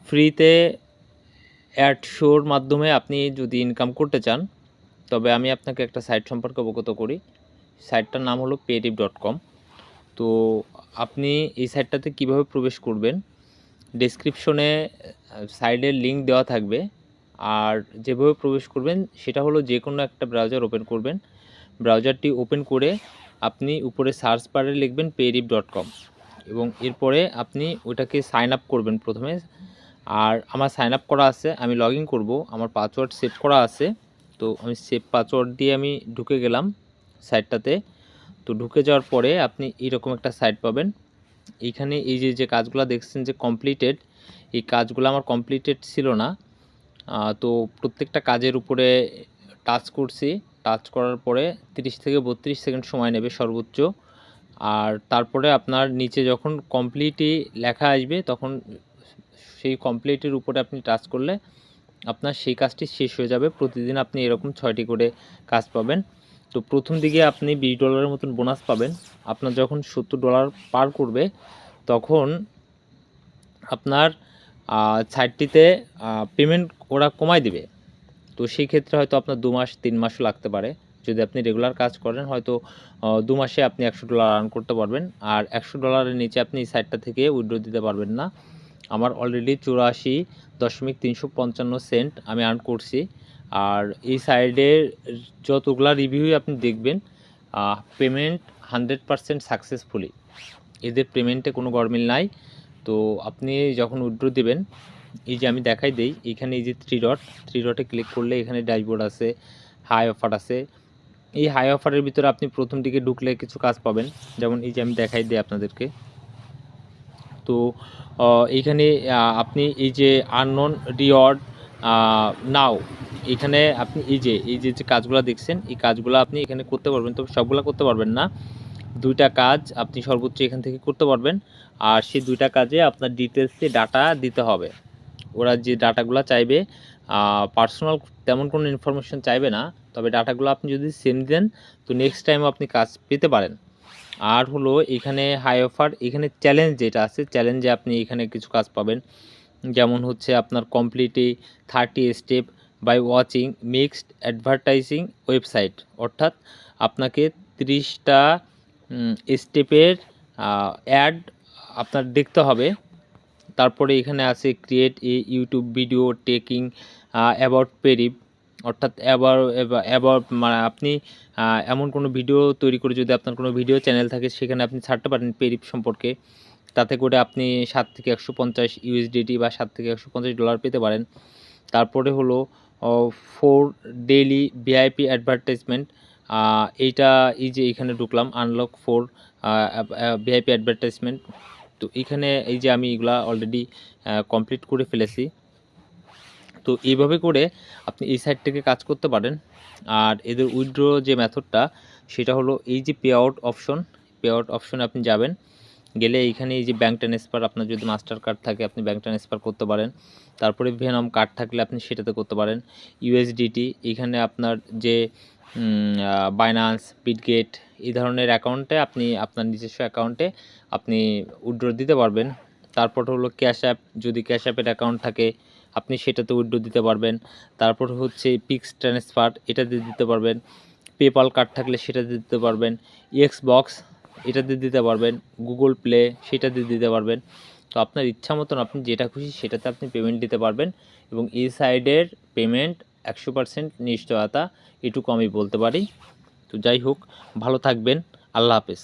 ফ্রিতে অ্যাড শোর মাধ্যমে আপনি যদি ইনকাম করতে চান, তবে আমি আপনাকে একটা সাইট সম্পর্কে অবগত করি। সাইটটার নাম হলো paytip.com। তো আপনি এই সাইটটাতে কিভাবে প্রবেশ করবেন, ডেসক্রিপশনে সাইডের লিঙ্ক দেওয়া থাকবে। আর যেভাবে প্রবেশ করবেন সেটা হলো যে কোনো একটা ব্রাউজার ওপেন করবেন। ব্রাউজারটি ওপেন করে আপনি উপরে সার্চ বারে লিখবেন paytip.com এবং এরপরে আপনি ওটাকে সাইন আপ করবেন প্রথমে। আর আমার সাইন আপ করা আছে, আমি লগ ইন করবো, আমার পাসওয়ার্ড সেভ করা আছে। তো আমি সেভ পাসওয়ার্ড দিয়ে আমি ঢুকে গেলাম সাইটটাতে। তো ঢুকে যাওয়ার পরে আপনি এরকম একটা সাইট পাবেন। এইখানে এই যে কাজগুলো দেখছেন যে কমপ্লিটেড, এই কাজগুলো আমার কমপ্লিটেড ছিল না। তো প্রত্যেকটা কাজের উপরে টাচ করছি। টাচ করার পরে 30 থেকে 32 সেকেন্ড সময় নেবে সর্বোচ্চ। আর তারপরে আপনার নিচে যখন কমপ্লিটই লেখা আসবে তখন সেই কমপ্লিটের উপরে আপনি টাচ করলে আপনার সেই কাজটি শেষ হয়ে যাবে। প্রতিদিন আপনি এরকম 6টি করে কাজ পাবেন। তো প্রথম দিকে আপনি $20 মতন বোনাস পাবেন। আপনার যখন $70 পার করবে তখন আপনার সাইটটিতে পেমেন্ট ওরা কমায় দিবে। তো সেই ক্ষেত্রে হয়তো আপনার 2 মাস 3 মাসও লাগতে পারে। যদি আপনি রেগুলার কাজ করেন হয়তো 2 মাসে আপনি $100 আর্ন করতে পারবেন। আর $100 এর নিচে আপনি এই সাইটটা থেকে উইথড্র দিতে পারবেন না। আমার অলরেডি 84.355 সেন্ট আমি আর্ন করছি। আর এই সাইডের যতগুলা রিভিউই আপনি দেখবেন পেমেন্ট 100% সাকসেসফুলি। এদের পেমেন্টে কোনো গরমিল নাই। তো আপনি যখন উইথড্র দেবেন, এই যে আমি দেখাই দেই, এখানে এই যে থ্রি ডটে ক্লিক করলে এখানে ড্যাশবোর্ড আছে, হাই অফার আছে। এই হাই অফারের ভিতরে আপনি প্রথম দিকে ঢুকলে কিছু কাজ পাবেন, যেমন এই যে আমি দেখাই দিই আপনাদেরকে। তো এইখানে আপনি এই যে আননোন রিওয়ার্ড নাও, এখানে আপনি এই যে কাজগুলো দেখছেন, এই কাজগুলো আপনি এখানে করতে পারবেন। তবে সবগুলো করতে পারবেন না। 2টা কাজ আপনি সর্বোচ্চ এখান থেকে করতে পারবেন। আর সেই 2টা কাজে আপনার ডিটেলসে ডাটা দিতে হবে। ওরা যে ডাটাগুলো চাইবে পার্সোনাল তেমন কোনো ইনফরমেশন চাইবে না, তবে ডাটাগুলো আপনি যদি সেন্ড দেন তো নেক্সট টাইম আপনি কাজ পেতে পারেন। আর হলো এখানে হাই অফার, এখানে চ্যালেঞ্জ যেটা আছে, চ্যালেঞ্জে আপনি এখানে কিছু কাজ পাবেন। যেমন হচ্ছে আপনার completely 30 step by watching mixed advertising website, অর্থাৎ আপনাকে 30টা স্টেপের অ্যাড আপনার দেখতে হবে। তারপরে এখানে আছে create a YouTube video taking about পেরিপ, অর্থাৎ অ্যাবাউট মানে আপনি এমন কোনো ভিডিও তৈরি করে, যদি আপনার কোনো ভিডিও চ্যানেল থাকে সেখানে আপনি ছাড়তে পারেন পেরিপ সম্পর্কে। তাতে করে আপনি 7 থেকে 150 ইউএসডিটি বা 7 থেকে $150 পেতে পারেন। তারপরে হলো 4 ডেইলি ভিআইপি অ্যাডভার্টাইজমেন্ট। এইটা এই যে এখানে ঢুকলাম, আনলক 4 ভিআইপি অ্যাডভার্টাইজমেন্ট। তো এখানে এই যে আমি এগুলা অলরেডি কমপ্লিট করে ফেলেছি। তো এইভাবে করে আপনি এই সাইট থেকে কাজ করতে পারেন। আর এদের উইথড্র যে মেথডটা সেটা হলো এই যে পে আউট অপশনে আপনি যাবেন। গেলে এইখানে এই যে ব্যাঙ্ক ট্রান্সফার, আপনার যদি মাস্টার কার্ড থাকে আপনি ব্যাঙ্ক ট্রান্সফার করতে পারেন। তারপরে ভেনম কার্ড থাকলে আপনি সেটাতে করতে পারেন। ইউএসডিটি, এইখানে আপনার যে বাইন্যান্স, বিটগেট এই ধরনের অ্যাকাউন্টে আপনি আপনার নিজস্ব অ্যাকাউন্টে আপনি উইথড্র দিতে পারবেন। তারপর হলো ক্যাশ অ্যাপ, যদি ক্যাশ অ্যাপের অ্যাকাউন্ট থাকে আপনি সেটাতে উইথড্র দিতে পারবেন। তারপর হচ্ছে পিক্স ট্রান্সফার, এটাতে দিতে পারবেন। পেপাল কার্ড থাকলে সেটাতে দিতে পারবেন। এক্স বক্স, এটাতে দিতে পারবেন। গুগল প্লে, সেটাতে দিতে পারবেন। তো আপনার ইচ্ছা মতন আপনি যেটা খুশি সেটাতে আপনি পেমেন্ট দিতে পারবেন। এবং এই সাইডের পেমেন্ট 100% নিশ্চয়তা, এটুকু আমি বলতে পারি। তো যাই হোক, ভালো থাকবেন। আল্লাহ হাফেজ।